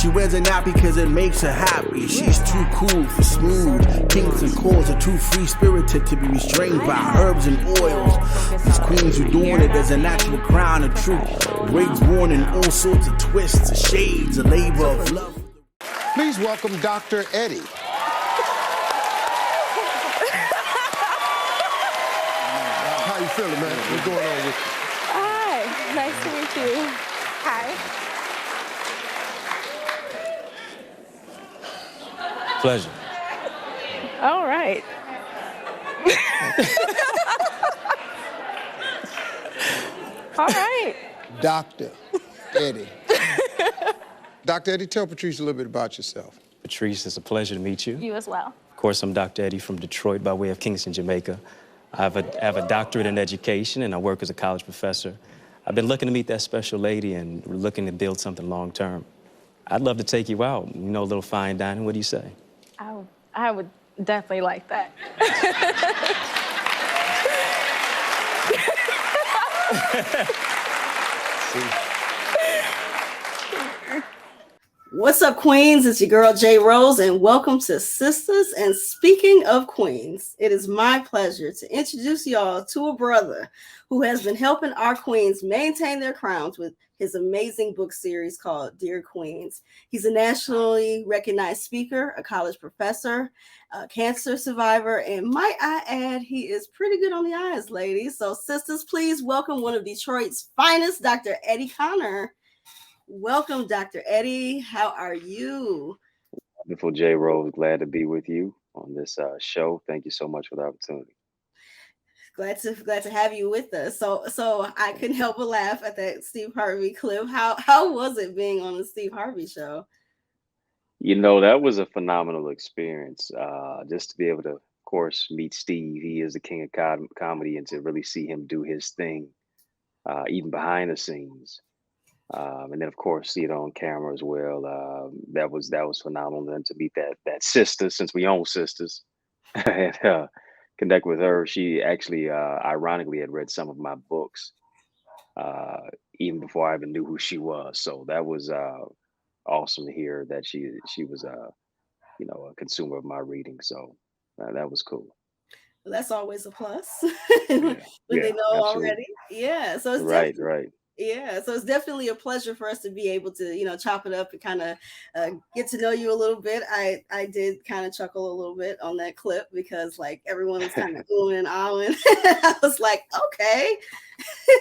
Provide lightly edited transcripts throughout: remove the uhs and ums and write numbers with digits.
She wears a nappy because it makes her happy. She's too cool for smooth. Kings and queens are too free-spirited to be restrained by herbs and oils. These queens who doing it as a natural crown of truth. Braids worn in all sorts of twists, of shades, a labor of love. Please welcome Dr. Eddie. How you feeling, man? What's going on with you? Hi, nice to meet you. Hi. Pleasure. All right. All right. Dr. Eddie. Dr. Eddie, tell Patrice a little bit about yourself. Patrice, it's a pleasure to meet you. You as well. Of course, I'm Dr. Eddie from Detroit by way of Kingston, Jamaica. I have a doctorate in education, and I work as a college professor. I've been looking to meet that special lady and looking to build something long-term. I'd love to take you out, a little fine dining. What do you say? I would definitely like that. What's up, Queens? It's your girl, J. Rose, and welcome to Sisters. And speaking of Queens, it is my pleasure to introduce y'all to a brother who has been helping our Queens maintain their crowns with his amazing book series called Dear Queens. He's a nationally recognized speaker, a college professor, a cancer survivor, and might I add, he is pretty good on the eyes, ladies. So, sisters, please welcome one of Detroit's finest, Dr. Eddie Connor. Welcome, Dr. Eddie. How are you? Wonderful, J. Rose. Glad to be with you on this show. Thank you so much for the opportunity. Glad to have you with us. So I couldn't help but laugh at that Steve Harvey clip. How was it being on the Steve Harvey show? That was a phenomenal experience. Just to be able to, of course, meet Steve. He is the king of comedy, and to really see him do his thing, even behind the scenes. And then, of course, see it on camera as well. That was phenomenal. And to meet that sister, since we own sisters, and connect with her. She actually, ironically, had read some of my books even before I even knew who she was. So that was awesome to hear that she was a consumer of my reading. So that was cool. Well, that's always a plus Yeah, when they know absolutely. already. Yeah, so it's Right. Yeah, so it's definitely a pleasure for us to be able to, chop it up and kind of get to know you a little bit. I did kind of chuckle a little bit on that clip because like everyone was kind of oohing and ahhing. I was like, okay.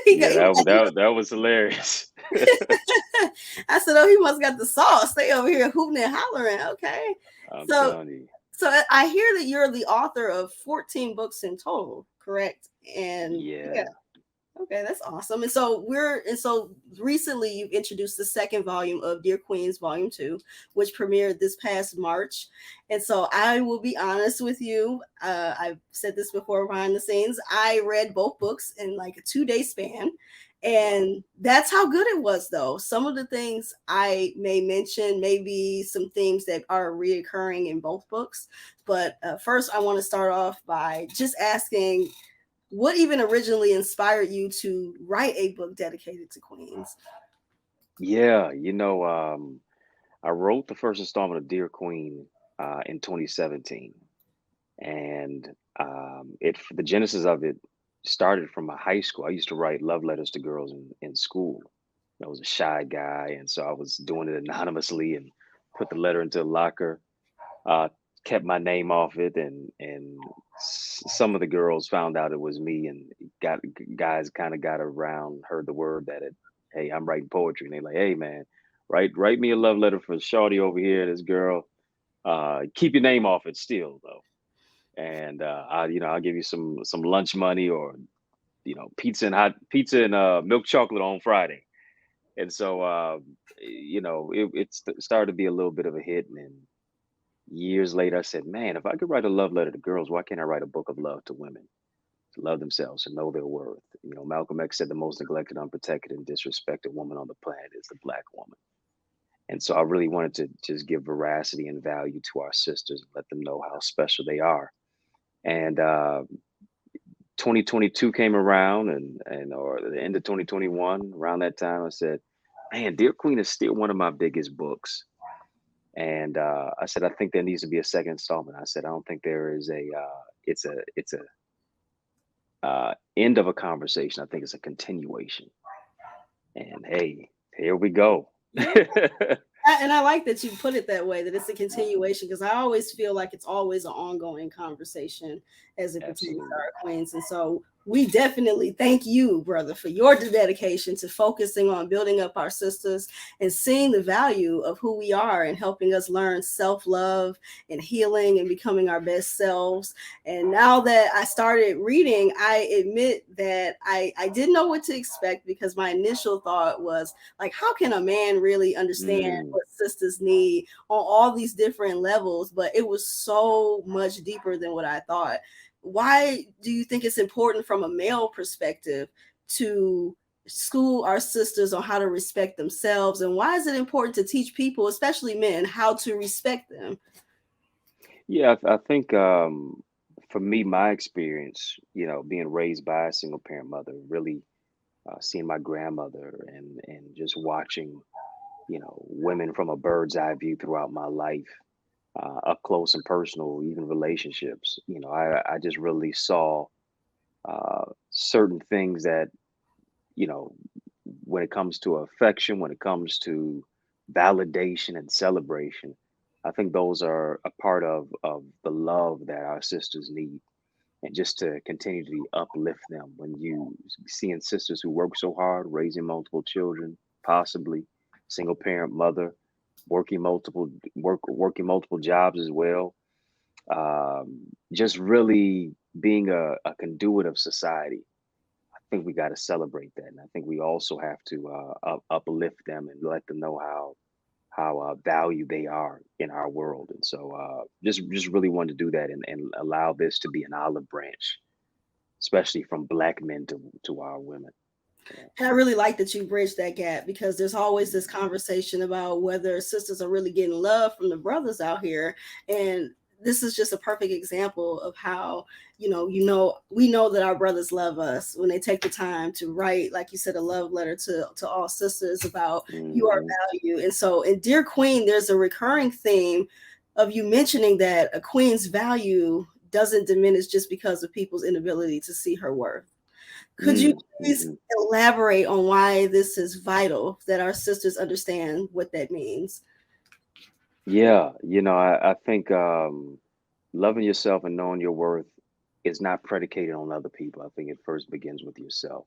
That was hilarious. I said, oh, he must got the sauce. They over here hooting and hollering. Okay. I'm telling you. So I hear that you're the author of 14 books in total, correct? And Yeah. Okay, that's awesome. And so recently you've introduced the second volume of Dear Queens, Volume 2, which premiered this past March. And so I will be honest with you. I've said this before behind the scenes. I read both books in like a 2-day span. And that's how good it was, though. Some of the things I may mention, maybe some themes that are reoccurring in both books. But first, I want to start off by just asking, what even originally inspired you to write a book dedicated to Queens? Yeah, I wrote the first installment of Dear Queen in 2017, and the genesis of it started from my high school. I used to write love letters to girls in school. I was a shy guy, and so I was doing it anonymously and put the letter into a locker. Kept my name off it, and some of the girls found out it was me, and guys kind of got around, heard the word that hey, I'm writing poetry, and they like, hey man, write me a love letter for Shorty over here, this girl. Keep your name off it still though, and I'll give you some lunch money, or pizza and milk chocolate on Friday. And so it started to be a little bit of a hit, and years later, I said, man, if I could write a love letter to girls, why can't I write a book of love to women, to love themselves, to know their worth? Malcolm X said the most neglected, unprotected, and disrespected woman on the planet is the Black woman. And so I really wanted to just give veracity and value to our sisters and let them know how special they are. And 2022 came around, or the end of 2021, around that time, I said, man, Dear Queen is still one of my biggest books. And I said, I think there needs to be a second installment. I said, I don't think there is it's a end of a conversation. I think it's a continuation. And hey, here we go. Yeah. And I like that you put it that way, that it's a continuation, because I always feel like it's always an ongoing conversation as it pertains to Absolutely. our queens. And so we definitely thank you, brother, for your dedication to focusing on building up our sisters and seeing the value of who we are and helping us learn self-love and healing and becoming our best selves. And now that I started reading, I admit that I didn't know what to expect, because my initial thought was like, how can a man really understand Mm. what sisters need on all these different levels? But it was so much deeper than what I thought. Why do you think it's important from a male perspective to school our sisters on how to respect themselves? And why is it important to teach people, especially men, how to respect them? Yeah, I think for me, my experience, being raised by a single parent mother, really seeing my grandmother and just watching, women from a bird's eye view throughout my life, up close and personal, even relationships. I just really saw certain things that, you know, when it comes to affection, when it comes to validation and celebration, I think those are a part of the love that our sisters need. And just to continue to uplift them when you seeing sisters who work so hard, raising multiple children, possibly single parent mother, working multiple jobs as well. Just really being a conduit of society. I think we got to celebrate that, and I think we also have to uplift them and let them know how valued they are in our world. And so, just really wanted to do that and allow this to be an olive branch, especially from black men to our women. Yeah. And I really like that you bridged that gap, because there's always this conversation about whether sisters are really getting love from the brothers out here. And this is just a perfect example of how, we know that our brothers love us when they take the time to write, like you said, a love letter to all sisters about your Hmm. value. And so in Dear Queen, there's a recurring theme of you mentioning that a queen's value doesn't diminish just because of people's inability to see her worth. Could you please Hmm. elaborate on why this is vital that our sisters understand what that means? Yeah, I think loving yourself and knowing your worth is not predicated on other people. I think it first begins with yourself.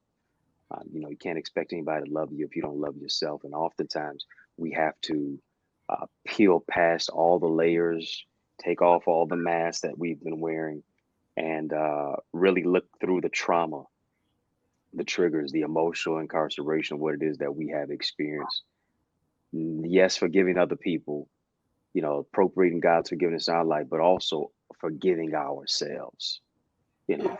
You can't expect anybody to love you if you don't love yourself. And oftentimes we have to peel past all the layers, take off all the masks that we've been wearing, and really look through the trauma, the triggers, the emotional incarceration of what it is that we have experienced. Yes, forgiving other people, appropriating God's forgiveness in our life, but also forgiving ourselves,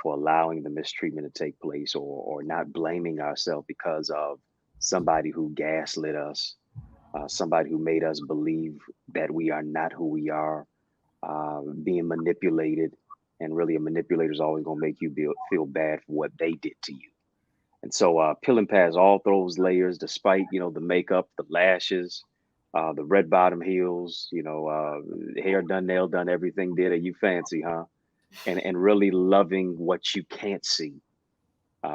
for allowing the mistreatment to take place, or not blaming ourselves because of somebody who gaslit us, somebody who made us believe that we are not who we are, being manipulated. And really, a manipulator is always going to make you feel bad for what they did to you. And so, peeling past all those layers, despite the makeup, the lashes, the red bottom heels, hair done, nail done, everything did. Are you fancy, huh? And really loving what you can't see,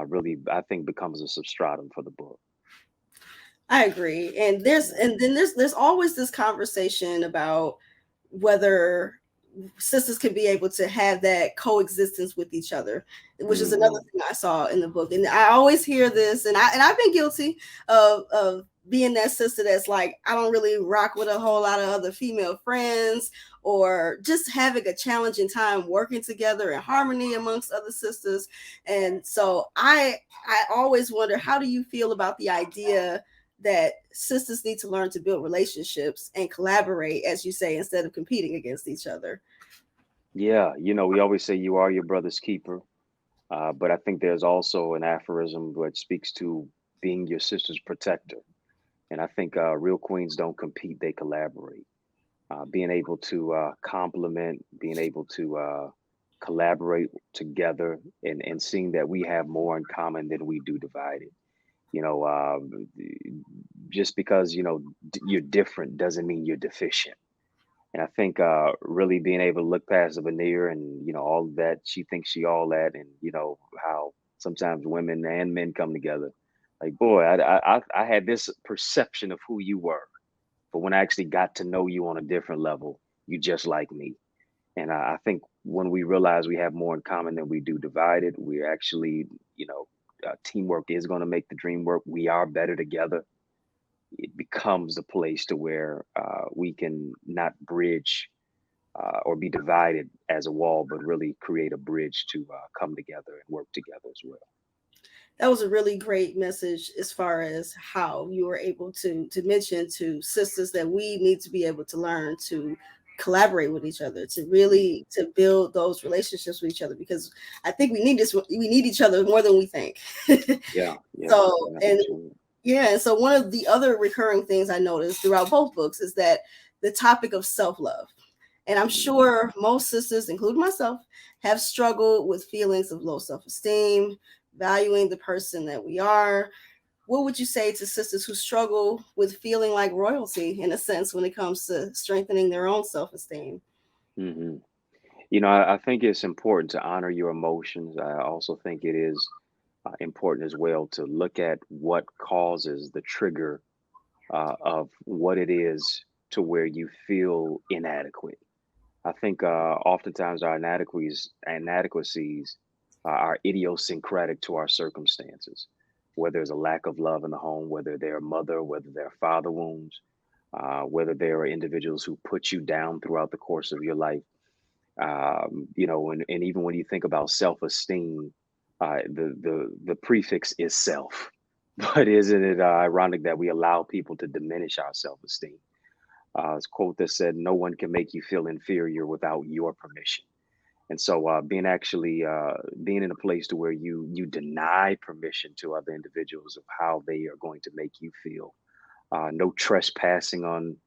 really, I think, becomes a substratum for the book. I agree. Yeah. And then there's always this conversation about whether sisters can be able to have that coexistence with each other, which is another Hmm. thing I saw in the book. And I always hear this, and I've been guilty of being that sister that's like, I don't really rock with a whole lot of other female friends, or just having a challenging time working together in harmony amongst other sisters. And so I always wonder, how do you feel about the idea that sisters need to learn to build relationships and collaborate, as you say, instead of competing against each other? Yeah, we always say you are your brother's keeper, but I think there's also an aphorism which speaks to being your sister's protector. And I think real queens don't compete; they collaborate. Being able to complement, being able to collaborate together, and seeing that we have more in common than we do divided. You know, uh, just because you're different doesn't mean you're deficient. And I think really being able to look past the veneer and, all that she thinks she all that, and, how sometimes women and men come together. Like, boy, I had this perception of who you were, but when I actually got to know you on a different level, you just like me. And I think when we realize we have more in common than we do divided, we're actually, teamwork is going to make the dream work. We are better together. It becomes a place to where we can not bridge or be divided as a wall, but really create a bridge to come together and work together as well. That was a really great message as far as how you were able to mention to sisters that we need to be able to learn to collaborate with each other, to really to build those relationships with each other, because I think we need each other more than we think. Yeah, yeah, So, yeah, and absolutely. yeah, and so one of the other recurring things I noticed throughout both books is that the topic of self-love. And I'm Mhm. sure most sisters, including myself, have struggled with feelings of low self-esteem, valuing the person that we are. What would you say to sisters who struggle with feeling like royalty, in a sense, when it comes to strengthening their own self-esteem? Hmm. I think it's important to honor your emotions. I also think it is important as well to look at what causes the trigger of what it is to where you feel inadequate. I think oftentimes our inadequacies are idiosyncratic to our circumstances, whether there's a lack of love in the home, whether they're a mother, whether they're father wounds, whether there are individuals who put you down throughout the course of your life. And even when you think about self-esteem, the prefix is self. But isn't it ironic that we allow people to diminish our self-esteem? It's a quote that said, "No one can make you feel inferior without your permission." And so, being in a place to where you deny permission to other individuals of how they are going to make you feel, no trespassing on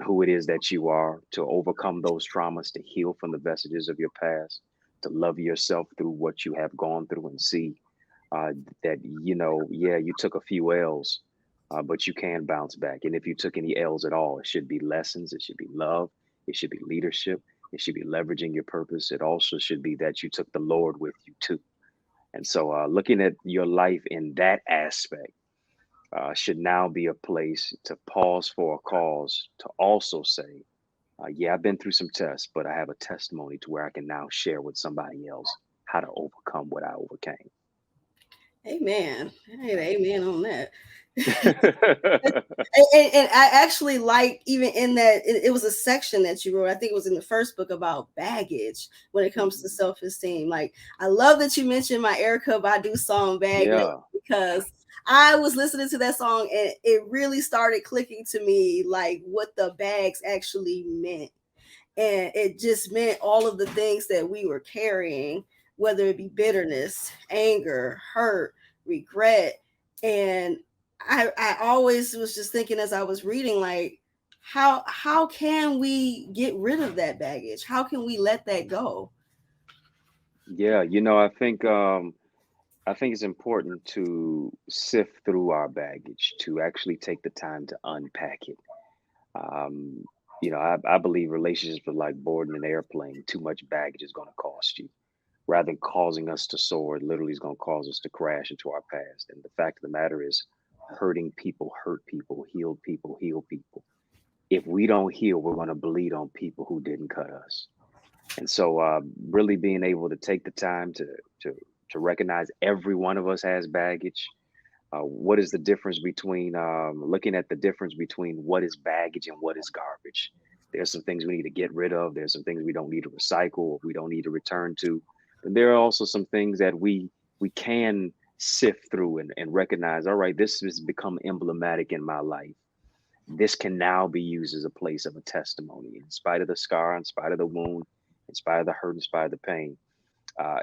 who it is that you are, to overcome those traumas, to heal from the vestiges of your past, to love yourself through what you have gone through, and see that yeah, you took a few L's, but you can bounce back. And if you took any L's at all, it should be lessons, it should be love, it should be leadership, it should be leveraging your purpose. It also should be that you took the Lord with you too. And so, looking at your life in that aspect should now be a place to pause for a cause, to also say, yeah, I've been through some tests, but I have a testimony to where I can now share with somebody else how to overcome what I overcame. Amen. Hey, amen on that. And I actually like, even in that it was a section that you wrote, I think it was in the first book, about baggage when it comes to Mhm. self-esteem. Like, I love that you mentioned my Erica Badu song Baggage, Yeah. because I was listening to that song and it really started clicking to me like what the bags actually meant. And it just meant all of the things that we were carrying, whether it be bitterness, anger, hurt, regret. And I always was just thinking as I was reading, like, how can we get rid of that baggage? How can we let that go? Yeah, I think it's important to sift through our baggage, to actually take the time to unpack it. Um, I believe relationships are like boarding an airplane. Too much baggage is going to cost you. Rather than causing us to soar, it literally is going to cause us to crash into our past. And the fact of the matter is, hurting people hurt people, heal people. If we don't heal, we're going to bleed on people who didn't cut us. And so, really being able to take the time to to recognize every one of us has baggage. What is the difference between looking at the difference between what is baggage and what is garbage? There's some things we need to get rid of. There's some things we don't need to recycle or we don't need to return to. But there are also some things that we can sift through and recognize. All right, this has become emblematic in my life. This can now be used as a place of a testimony, in spite of the scar, in spite of the wound, in spite of the hurt, in spite of the pain.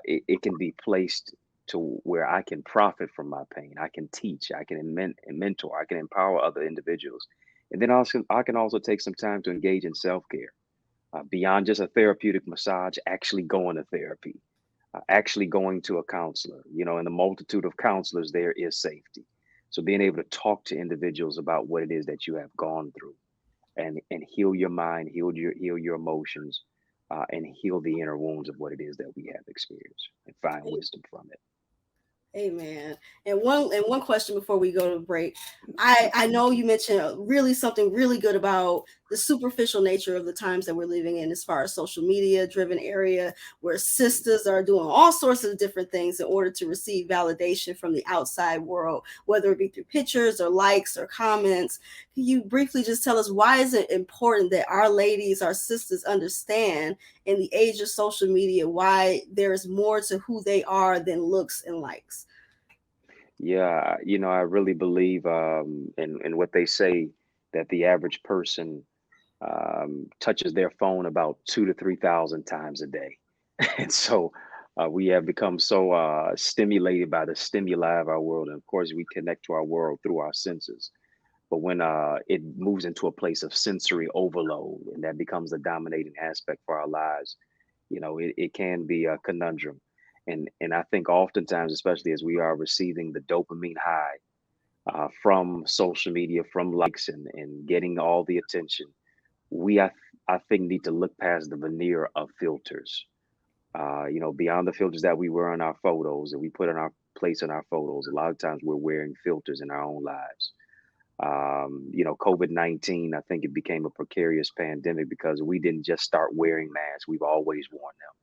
It can be placed to where I can profit from my pain. I can teach, I can mentor, I can empower other individuals. And then also, I can also take some time to engage in self care beyond just a therapeutic massage, actually going to therapy, actually going to a counselor. In the multitude of counselors, there is safety. So being able to talk to individuals about what it is that you have gone through, and heal your mind, heal your emotions, and heal the inner wounds of what it is that we have experienced, and find wisdom from it. Amen. And one question before we go to break. I know you mentioned really something really good about the superficial nature of the times that we're living in, as far as social media driven area where sisters are doing all sorts of different things in order to receive validation from the outside world, whether it be through pictures or likes or comments. Can you briefly just tell us why is it important that our ladies, our sisters, understand in the age of social media why there's more to who they are than looks and likes? Yeah, I really believe in what they say, that the average person touches their phone about 2 to 3 thousand times a day. And so we have become so stimulated by the stimuli of our world. And of course, we connect to our world through our senses. But when it moves into a place of sensory overload and that becomes the dominating aspect for our lives, it can be a conundrum. And I think oftentimes, especially as we are receiving the dopamine high from social media, from likes and getting all the attention, I think need to look past the veneer of filters. Beyond the filters that we wear on our photos and we put in our place in our photos, a lot of times we're wearing filters in our own lives. COVID-19, I think it became a precarious pandemic because we didn't just start wearing masks. We've always worn them.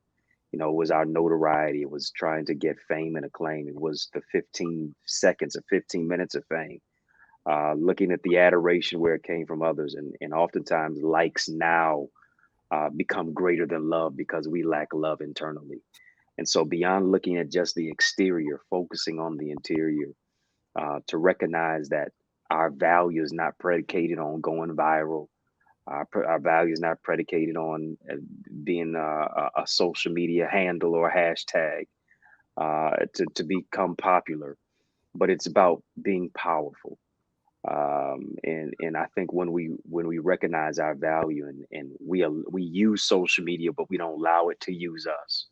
It was our notoriety. It was trying to get fame and acclaim. It was the 15 seconds or 15 minutes of fame. Looking at the adoration where it came from others. And oftentimes likes now become greater than love because we lack love internally. And so beyond looking at just the exterior, focusing on the interior, to recognize that our value is not predicated on going viral. Our value is not predicated on being a social media handle or hashtag to become popular, but it's about being powerful. And I think when we recognize our value and we use social media, but we don't allow it to use us,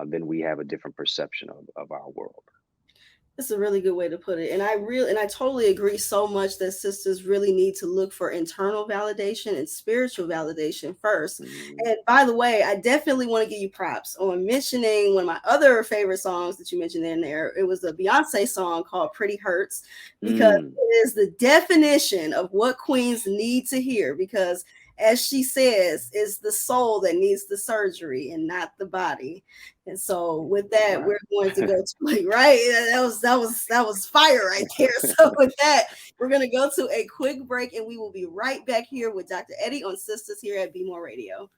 then we have a different perception of our world. That's a really good way to put it. And I totally agree so much that sisters really need to look for internal validation and spiritual validation first. Mhm. And by the way, I definitely want to give you props on mentioning one of my other favorite songs that you mentioned in there. It was a Beyonce song called Pretty Hurts, because Mm. it is the definition of what queens need to hear. Because as she says, it's the soul that needs the surgery and not the body. And so with that, Right. we're going to go to like right. That was fire right there. So with that, we're gonna go to a quick break and we will be right back here with Dr. Eddie on Sisters here at Be More Radio.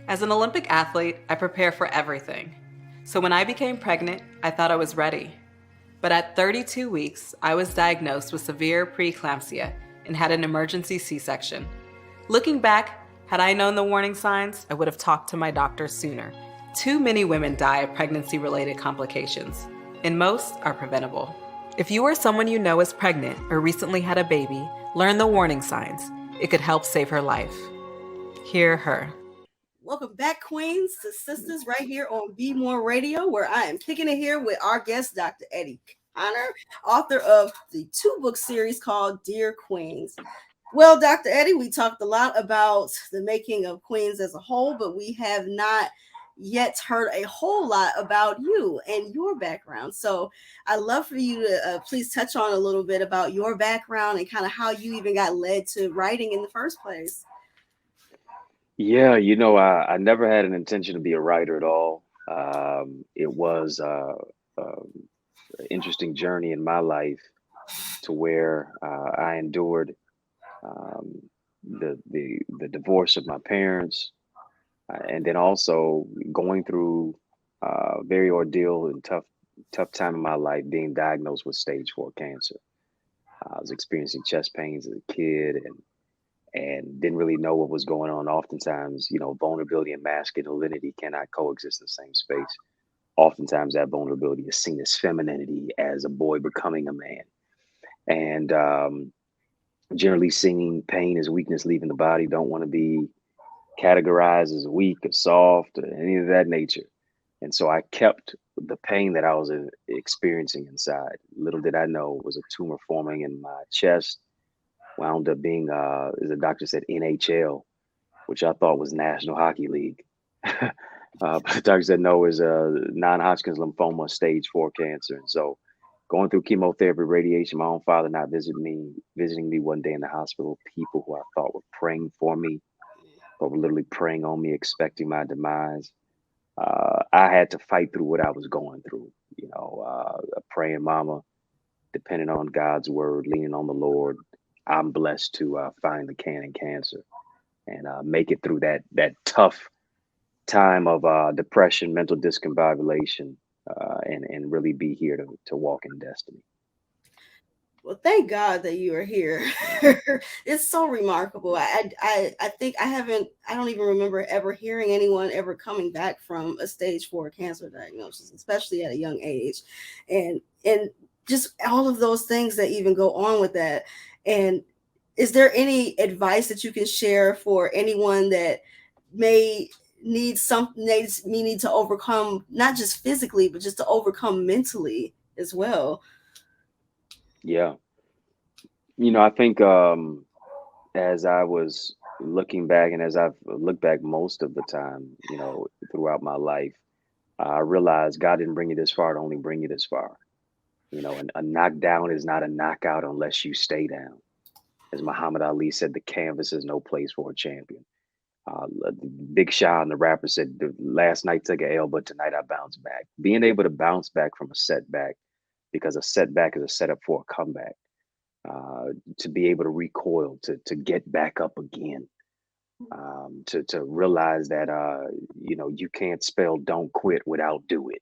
As an Olympic athlete, I prepare for everything. So when I became pregnant, I thought I was ready. But at 32 weeks, I was diagnosed with severe preeclampsia and had an emergency C-section. Looking back, had I known the warning signs, I would have talked to my doctor sooner. Too many women die of pregnancy-related complications, and most are preventable. If you or someone you know is pregnant or recently had a baby, learn the warning signs. It could help save her life. Hear her. Welcome back, Queens, to Sisters right here on Be More Radio, where I am kicking it here with our guest, Dr. Eddie Connor, author of the 2-book series called Dear Queens. Well, Dr. Eddie, we talked a lot about the making of Queens as a whole, but we have not yet heard a whole lot about you and your background. So I'd love for you to please touch on a little bit about your background and kind of how you even got led to writing in the first place. Yeah, I never had an intention to be a writer at all. It was an interesting journey in my life to where I endured um, the divorce of my parents, and then also going through very ordeal and tough time in my life, being diagnosed with stage 4 cancer. I was experiencing chest pains as a kid and didn't really know what was going on. Oftentimes, vulnerability and masculinity cannot coexist in the same space. Oftentimes, that vulnerability is seen as femininity, as a boy becoming a man. And generally seeing pain as weakness leaving the body, don't want to be categorized as weak or soft or any of that nature. And so I kept the pain that I was experiencing inside. Little did I know it was a tumor forming in my chest, wound up being, as the doctor said, NHL, which I thought was National Hockey League. But the doctor said no, is a non-Hodgkin's lymphoma, stage 4 cancer. And so going through chemotherapy, radiation, my own father not visiting me one day in the hospital, people who I thought were praying for me, but were literally praying on me, expecting my demise. I had to fight through what I was going through, a praying mama, depending on God's word, leaning on the Lord. I'm blessed to find the cancer and make it through that tough time of depression, mental discombobulation, and really be here to walk in destiny. Well, thank God that you are here. It's so remarkable. I think I don't even remember ever hearing anyone ever coming back from a stage 4 cancer diagnosis, especially at a young age. And just all of those things that even go on with that. And is there any advice that you can share for anyone that may need to overcome, not just physically, but just to overcome mentally as well? Yeah. I think as I was looking back, and as I've looked back most of the time, throughout my life, I realized God didn't bring you this far to only bring you this far. And a knockdown is not a knockout unless you stay down. As Muhammad Ali said, the canvas is no place for a champion. Big Sean, the rapper, said, last night took a L, but tonight I bounced back. Being able to bounce back from a setback, because a setback is a setup for a comeback. To be able to recoil, to get back up again, to realize that you can't spell don't quit without do it.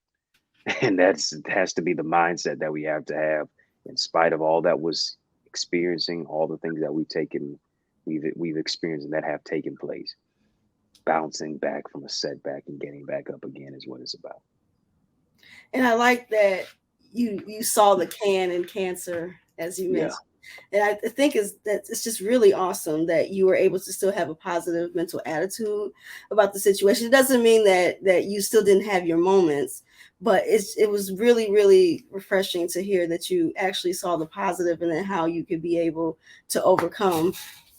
And has to be the mindset that we have to have in spite of all that was experiencing, all the things that we've experienced and that have taken place. Bouncing back from a setback and getting back up again is what it's about. And I like that you saw the can in cancer, as you mentioned. And I think it's just really awesome that you were able to still have a positive mental attitude about the situation. It doesn't mean that you still didn't have your moments, but it was really, really refreshing to hear that you actually saw the positive and then how you could be able to overcome.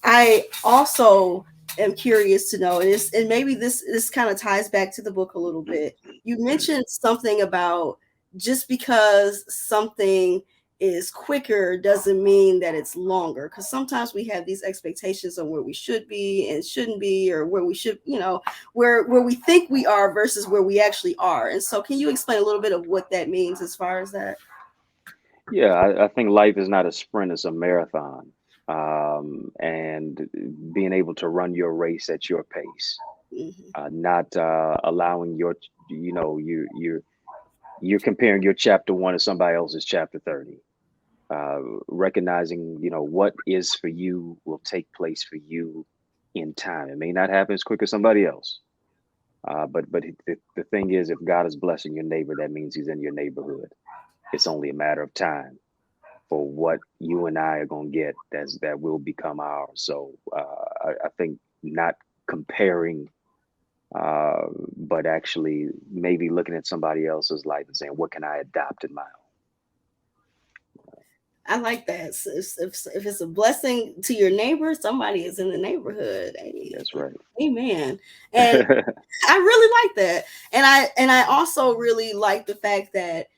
I also am curious to know, and maybe this kind of ties back to the book a little bit. You mentioned something about just because something is quicker doesn't mean that it's longer, because sometimes we have these expectations on where we should be and shouldn't be, or where we should, where we think we are versus where we actually are. And so can you explain a little bit of what that means as far as that? Yeah, I think life is not a sprint, it's a marathon. And being able to run your race at your pace, not allowing you're comparing your chapter 1 to somebody else's chapter 30. Recognizing, what is for you will take place for you in time. It may not happen as quick as somebody else. But the thing is, if God is blessing your neighbor, that means he's in your neighborhood. It's only a matter of time for what you and I are going to get that will become ours. So I think not comparing, but actually maybe looking at somebody else's life and saying, what can I adopt in my own? I like that. So if it's a blessing to your neighbor, somebody is in the neighborhood. That's right. Amen. And I really like that. And I also really like the fact that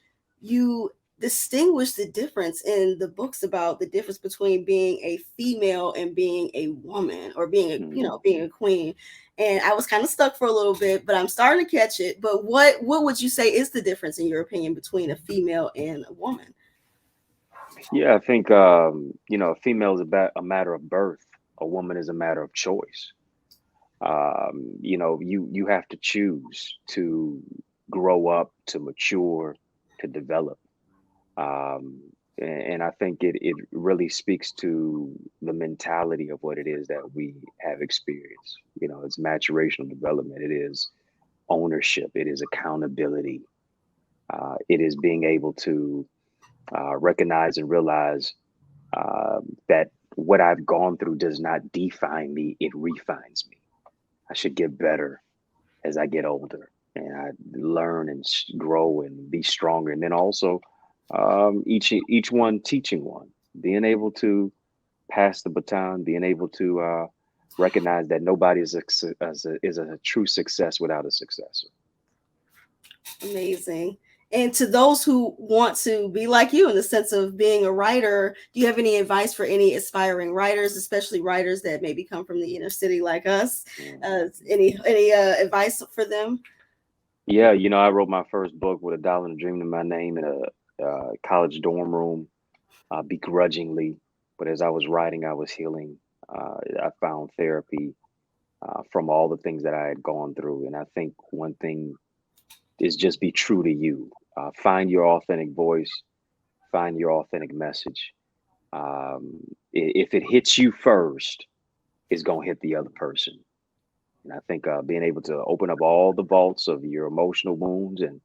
you distinguish the difference in the books about the difference between being a female and being a woman, or being being a queen. And I was kind of stuck for a little bit, but I'm starting to catch it. But what would you say is the difference, in your opinion, between a female and a woman? Yeah, I think a female is a matter of birth. A woman is a matter of choice. You have to choose to grow up, to mature, to develop. And I think it really speaks to the mentality of what it is that we have experienced. It's maturational development. It is ownership. It is accountability. It is being able to recognize and realize that what I've gone through does not define me, it refines me. I should get better as I get older, and I learn and grow and be stronger. And then also each one teaching one, being able to pass the baton, being able to recognize that nobody is a true success without a successor. Amazing. And to those who want to be like you in the sense of being a writer, do you have any advice for any aspiring writers, especially writers that maybe come from the inner city like us? Any advice for them? Yeah, I wrote my first book with $1 and a dream in my name in a college dorm room, begrudgingly. But as I was writing, I was healing. I found therapy from all the things that I had gone through. And I think one thing is just be true to you. Find your authentic voice, find your authentic message. If it hits you first, it's going to hit the other person. And I think being able to open up all the vaults of your emotional wounds and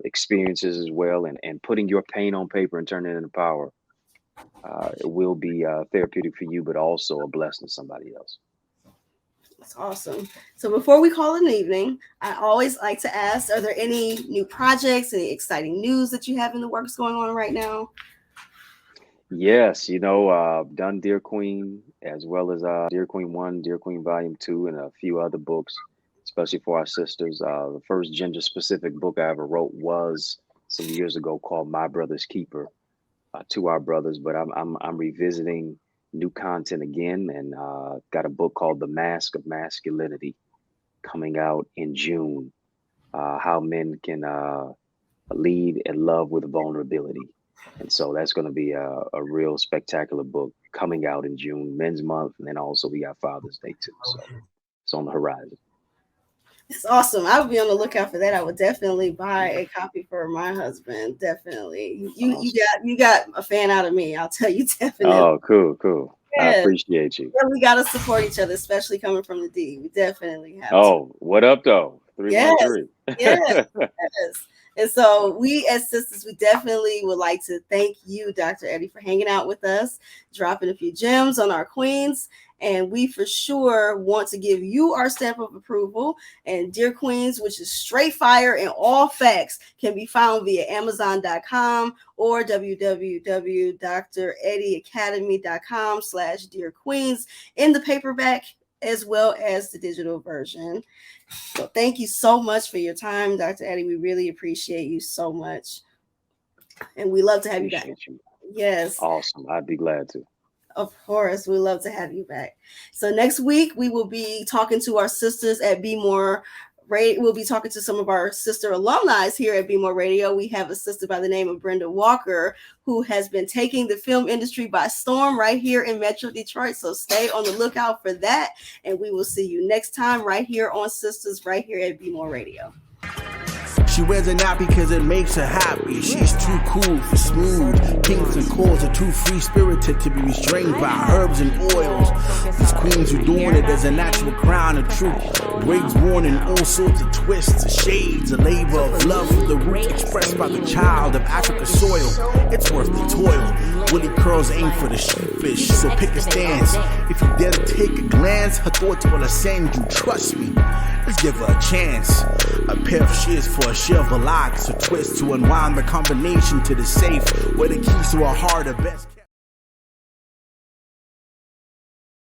experiences as well, and putting your pain on paper and turning it into power, it will be therapeutic for you, but also a blessing to somebody else. That's awesome. So before we call it an evening, I always like to ask, are there any new projects, any exciting news that you have in the works going on right now? Yes, done Dear Queen, as well as Dear Queen 1, Dear Queen Volume 2, and a few other books, especially for our sisters. The first gender-specific book I ever wrote was some years ago called My Brother's Keeper, to our brothers, but I'm revisiting new content again, and got a book called The Mask of Masculinity coming out in June. How men can lead and love with vulnerability. And so that's going to be a real spectacular book coming out in June, Men's Month, and then also we got Father's Day too. So it's on the horizon. It's awesome. I would be on the lookout for that. I would definitely buy a copy for my husband. Definitely. You got a fan out of me. I'll tell you, definitely. Oh, cool. Yes. I appreciate you. Yeah, we got to support each other, especially coming from the D. We definitely have to. What up, though? 313. Yes. And so we as sisters, we definitely would like to thank you, Dr. Eddie, for hanging out with us, dropping a few gems on our queens. And we for sure want to give you our stamp of approval. And Dear Queens, which is straight fire and all facts, can be found via Amazon.com or www.dreddieacademy.com/Dear Queens in the paperback as well as the digital version. So thank you so much for your time, Dr. Eddie. We really appreciate you so much. And we love to have you back. Yes. Awesome. I'd be glad to. Of course, we love to have you back. So next week, we will be talking to our sisters at Be More Radio. We'll be talking to some of our sister alumni here at Be More Radio. We have a sister by the name of Brenda Walker, who has been taking the film industry by storm right here in Metro Detroit. So stay on the lookout for that. And we will see you next time right here on Sisters, right here at Be More Radio. She wears a nappy because it makes her happy. She's too cool for smooth. Kings and queens are too free-spirited to be restrained by herbs and oils. These queens who doing it as a natural crown of truth. Wigs worn in all sorts of twists, shades, a labor of love for the roots expressed by the child of Africa's soil. It's worth the toil. Woolly curls aim for the sheepfish, so pick a stance. If you dare to take a glance, her thoughts will ascend you. Trust me, let's give her a chance. A pair of shears for a sheer of locks, a twist to unwind the combination to the safe, where the keys to her heart are best.